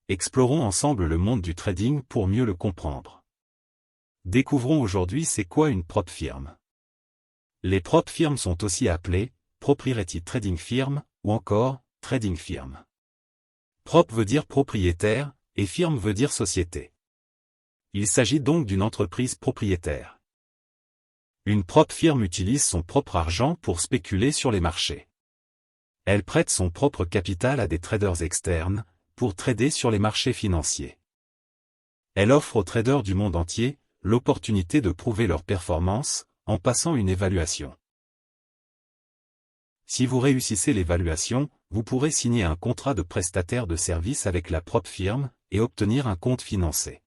Explorons ensemble le monde du trading pour mieux le comprendre. Découvrons aujourd'hui c'est quoi une prop firm. Les prop firms sont aussi appelées proprietary trading firm ou encore trading firm. Prop veut dire propriétaire et firm veut dire société. Il s'agit donc d'une entreprise propriétaire. Une prop firm utilise son propre argent pour spéculer sur les marchés. Elle prête son propre capital à des traders externes pour trader sur les marchés financiers. Elle offre aux traders du monde entier l'opportunité de prouver leur performance en passant une évaluation. Si vous réussissez l'évaluation, vous pourrez signer un contrat de prestataire de service avec la prop firm et obtenir un compte financé.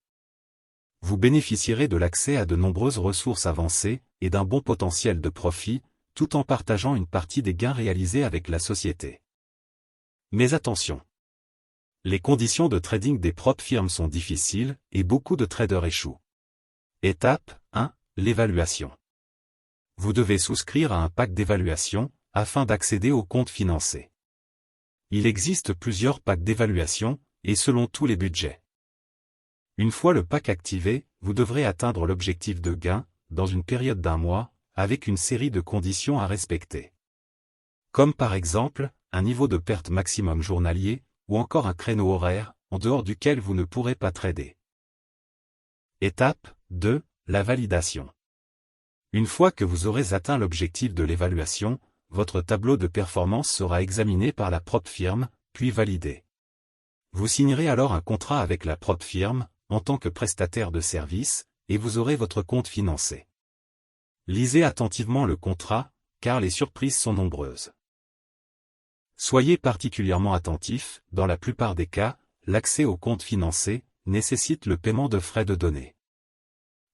Vous bénéficierez de l'accès à de nombreuses ressources avancées et d'un bon potentiel de profit, tout en partageant une partie des gains réalisés avec la société. Mais attention! Les conditions de trading des prop firms sont difficiles et beaucoup de traders échouent. Étape 1. L'évaluation. Vous devez souscrire à un pack d'évaluation afin d'accéder au compte financé. Il existe plusieurs packs d'évaluation et selon tous les budgets. Une fois le pack activé, vous devrez atteindre l'objectif de gain dans une période d'1 mois avec une série de conditions à respecter. Comme par exemple, un niveau de perte maximum journalier ou encore un créneau horaire en dehors duquel vous ne pourrez pas trader. Étape 2. La validation. Une fois que vous aurez atteint l'objectif de l'évaluation, votre tableau de performance sera examiné par la prop firm, puis validé. Vous signerez alors un contrat avec la prop firm, en tant que prestataire de service, et vous aurez votre compte financé. Lisez attentivement le contrat, car les surprises sont nombreuses. Soyez particulièrement attentif, dans la plupart des cas, l'accès au compte financé nécessite le paiement de frais de données.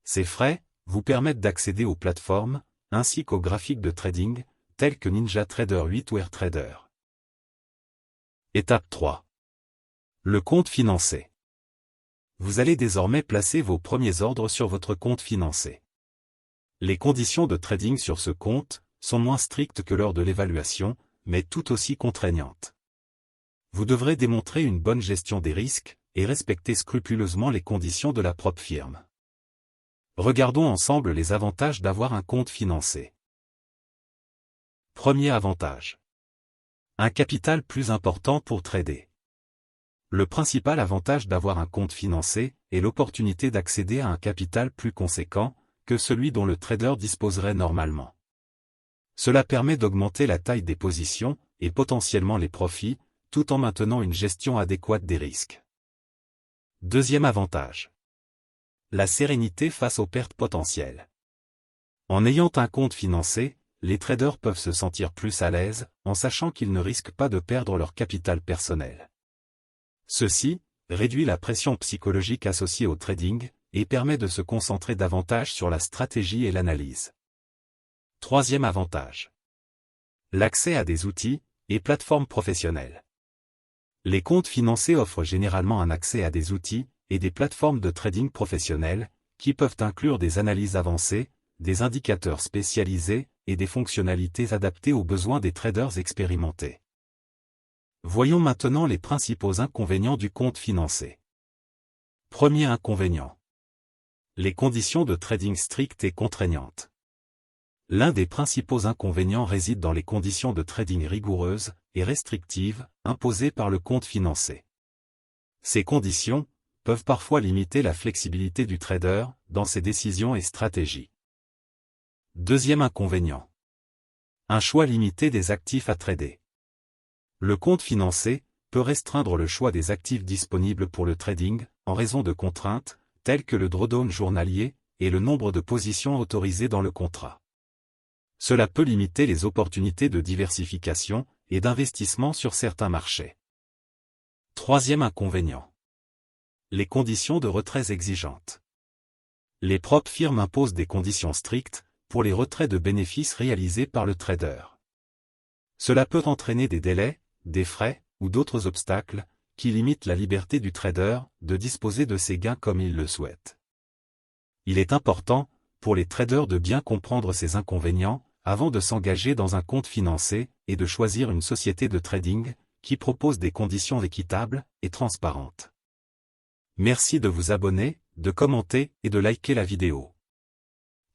Ces frais vous permettent d'accéder aux plateformes, ainsi qu'aux graphiques de trading, tels que NinjaTrader 8 ou AirTrader. Étape 3. Le compte financé. Vous allez désormais placer vos premiers ordres sur votre compte financé. Les conditions de trading sur ce compte sont moins strictes que lors de l'évaluation, mais tout aussi contraignantes. Vous devrez démontrer une bonne gestion des risques et respecter scrupuleusement les conditions de la prop firm. Regardons ensemble les avantages d'avoir un compte financé. Premier avantage. Un capital plus important pour trader. Le principal avantage d'avoir un compte financé est l'opportunité d'accéder à un capital plus conséquent que celui dont le trader disposerait normalement. Cela permet d'augmenter la taille des positions et potentiellement les profits, tout en maintenant une gestion adéquate des risques. Deuxième avantage. La sérénité face aux pertes potentielles. En ayant un compte financé, les traders peuvent se sentir plus à l'aise en sachant qu'ils ne risquent pas de perdre leur capital personnel. Ceci réduit la pression psychologique associée au trading et permet de se concentrer davantage sur la stratégie et l'analyse. Troisième avantage. L'accès à des outils et plateformes professionnelles. Les comptes financés offrent généralement un accès à des outils et des plateformes de trading professionnelles qui peuvent inclure des analyses avancées, des indicateurs spécialisés et des fonctionnalités adaptées aux besoins des traders expérimentés. Voyons maintenant les principaux inconvénients du compte financé. Premier inconvénient. Les conditions de trading strictes et contraignantes. L'un des principaux inconvénients réside dans les conditions de trading rigoureuses et restrictives imposées par le compte financé. Ces conditions peuvent parfois limiter la flexibilité du trader dans ses décisions et stratégies. Deuxième inconvénient. Un choix limité des actifs à trader. Le compte financé peut restreindre le choix des actifs disponibles pour le trading en raison de contraintes telles que le drawdown journalier et le nombre de positions autorisées dans le contrat. Cela peut limiter les opportunités de diversification et d'investissement sur certains marchés. Troisième inconvénient. Les conditions de retrait exigeantes. Les prop firms imposent des conditions strictes pour les retraits de bénéfices réalisés par le trader. Cela peut entraîner des délais, des frais ou d'autres obstacles qui limitent la liberté du trader de disposer de ses gains comme il le souhaite. Il est important pour les traders de bien comprendre ces inconvénients avant de s'engager dans un compte financé et de choisir une société de trading qui propose des conditions équitables et transparentes. Merci de vous abonner, de commenter et de liker la vidéo.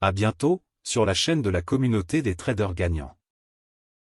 À bientôt, sur la chaîne de la communauté des traders gagnants.